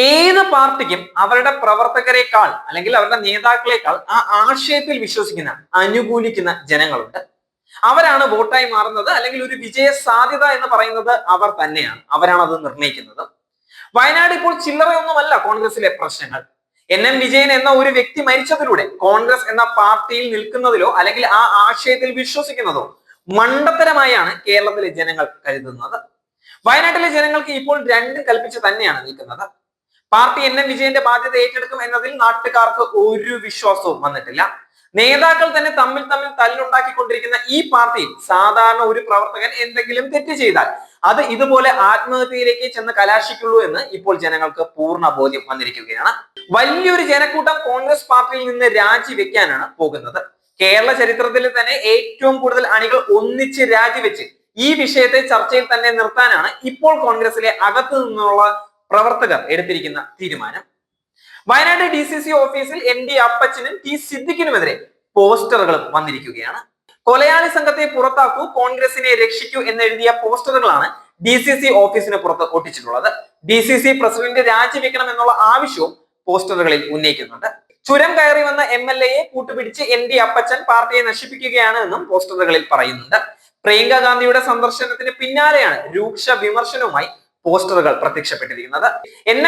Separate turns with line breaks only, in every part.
ഏത് പാർട്ടിക്കും അവരുടെ പ്രവർത്തകരെക്കാൾ അല്ലെങ്കിൽ അവരുടെ നേതാക്കളെക്കാൾ ആ ആശയത്തിൽ വിശ്വസിക്കുന്ന അനുകൂലിക്കുന്ന ജനങ്ങളുണ്ട്. അവരാണ് വോട്ടായി മാറുന്നത്, അല്ലെങ്കിൽ ഒരു വിജയ സാധ്യത എന്ന് പറയുന്നത് അവർ തന്നെയാണ്. അവരാണ് അത് നിർണ്ണയിക്കുന്നത്. വയനാട് ഇപ്പോൾ ചില്ലറയൊന്നുമല്ല കോൺഗ്രസിലെ പ്രശ്നങ്ങൾ. എൻ വിജയൻ എന്ന ഒരു വ്യക്തി മരിച്ചതിലൂടെ കോൺഗ്രസ് എന്ന പാർട്ടിയിൽ നിൽക്കുന്നതിലോ അല്ലെങ്കിൽ ആ ആശയത്തിൽ വിശ്വസിക്കുന്നതോ മണ്ടത്തരമായാണ് കേരളത്തിലെ ജനങ്ങൾ കരുതുന്നത്. വയനാട്ടിലെ ജനങ്ങൾക്ക് ഇപ്പോൾ രണ്ടും കൽപ്പിച്ച് തന്നെയാണ് നിൽക്കുന്നത്. പാർട്ടി വിജയന്റെ ബാധ്യത ഏറ്റെടുക്കും എന്നതിൽ നാട്ടുകാർക്ക് ഒരു വിശ്വാസവും വന്നിട്ടില്ല. നേതാക്കൾ തന്നെ തമ്മിൽ തല്ലുണ്ടാക്കിക്കൊണ്ടിരിക്കുന്ന ഈ പാർട്ടിയിൽ സാധാരണ ഒരു പ്രവർത്തകൻ എന്തെങ്കിലും തെറ്റ് ചെയ്താൽ അത് ഇതുപോലെ ആത്മഹത്യയിലേക്ക് ചെന്ന് കലാശിക്കുള്ളൂ എന്ന് ഇപ്പോൾ ജനങ്ങൾക്ക് പൂർണ്ണ ബോധ്യം വന്നിരിക്കുകയാണ്. വലിയൊരു ജനക്കൂട്ടം കോൺഗ്രസ് പാർട്ടിയിൽ നിന്ന് രാജിവെക്കാനാണ് പോകുന്നത്. കേരള ചരിത്രത്തിൽ തന്നെ ഏറ്റവും കൂടുതൽ അണികൾ ഒന്നിച്ച് രാജിവെച്ച് ഈ വിഷയത്തെ ചർച്ചയിൽ തന്നെ നിർത്താനാണ് ഇപ്പോൾ കോൺഗ്രസിലെ അകത്തു നിന്നുള്ള പ്രവർത്തകർ എടുത്തിരിക്കുന്ന തീരുമാനം. വയനാട് DCC ഓഫീസിൽ ND അപ്പച്ചനും T സിദ്ദിഖിനുമെതിരെ പോസ്റ്ററുകളും വന്നിരിക്കുകയാണ്. കൊലയാളി സംഘത്തെ പുറത്താക്കൂ, കോൺഗ്രസിനെ രക്ഷിക്കൂ എന്നെഴുതിയ പോസ്റ്ററുകളാണ് DCC ഓഫീസിന് പുറത്ത് ഒട്ടിച്ചിട്ടുള്ളത്. DCC പ്രസിഡന്റ് രാജിവെക്കണം എന്നുള്ള ആവശ്യവും പോസ്റ്ററുകളിൽ ഉന്നയിക്കുന്നുണ്ട്. ചുരം കയറി വന്ന MLA കൂട്ടുപിടിച്ച് ND അപ്പച്ചൻ പാർട്ടിയെ നശിപ്പിക്കുകയാണ് എന്നും പോസ്റ്ററുകളിൽ പറയുന്നുണ്ട്. പ്രിയങ്ക ഗാന്ധിയുടെ സന്ദർശനത്തിന് പിന്നാലെയാണ് രൂക്ഷ വിമർശനവുമായി പോസ്റ്ററുകൾ പ്രത്യക്ഷപ്പെട്ടിരിക്കുന്നത്.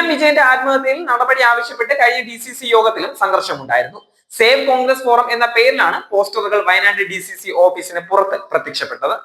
വിജയന്റെ ആത്മഹത്യയിൽ നടപടി ആവശ്യപ്പെട്ട് കഴിഞ്ഞ DCC യോഗത്തിലും സംഘർഷമുണ്ടായിരുന്നു. സേവ് കോൺഗ്രസ് ഫോറം എന്ന പേരിലാണ് പോസ്റ്ററുകൾ വയനാട് DCC ഓഫീസിന് പുറത്ത് പ്രത്യക്ഷപ്പെട്ടത്.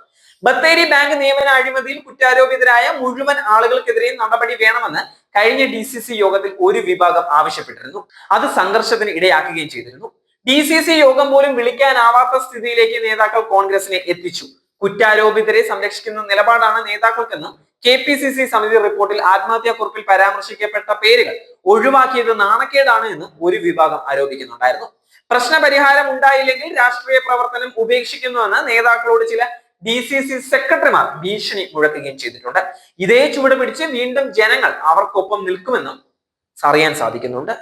ബത്തേരി ബാങ്ക് നിയമന അഴിമതിയിൽ കുറ്റാരോപിതരായ മുഴുവൻ ആളുകൾക്കെതിരെയും നടപടി വേണമെന്ന് കഴിഞ്ഞ DCC യോഗത്തിൽ ഒരു വിഭാഗം ആവശ്യപ്പെട്ടിരുന്നു. അത് സംഘർഷത്തിന് ഇടയാക്കുകയും ചെയ്തിരുന്നു. DCC യോഗം പോലും വിളിക്കാനാവാത്ത സ്ഥിതിയിലേക്ക് നേതാക്കൾ കോൺഗ്രസിനെ എത്തിച്ചു. കുറ്റാരോപിതരെ സംരക്ഷിക്കുന്ന നിലപാടാണ് നേതാക്കൾക്കെന്നും KPCC സമിതി റിപ്പോർട്ടിൽ ആത്മഹത്യാക്കുറിപ്പിൽ പരാമർശിക്കപ്പെട്ട പേരുകൾ ഒഴിവാക്കിയത് നാണക്കേടാണ് എന്ന് ഒരു വിഭാഗം ആരോപിക്കുന്നുണ്ടായിരുന്നു. പ്രശ്നപരിഹാരം ഉണ്ടായില്ലെങ്കിൽ രാഷ്ട്രീയ പ്രവർത്തനം ഉപേക്ഷിക്കുന്നുവെന്ന് നേതാക്കളോട് ചില DCC സെക്രട്ടറിമാർ ഭീഷണി മുഴക്കുകയും ചെയ്തിട്ടുണ്ട്. ഇതേ ചുവട് പിടിച്ച് വീണ്ടും ജനങ്ങൾ അവർക്കൊപ്പം നിൽക്കുമെന്നും അറിയാൻ സാധിക്കുന്നുണ്ട്.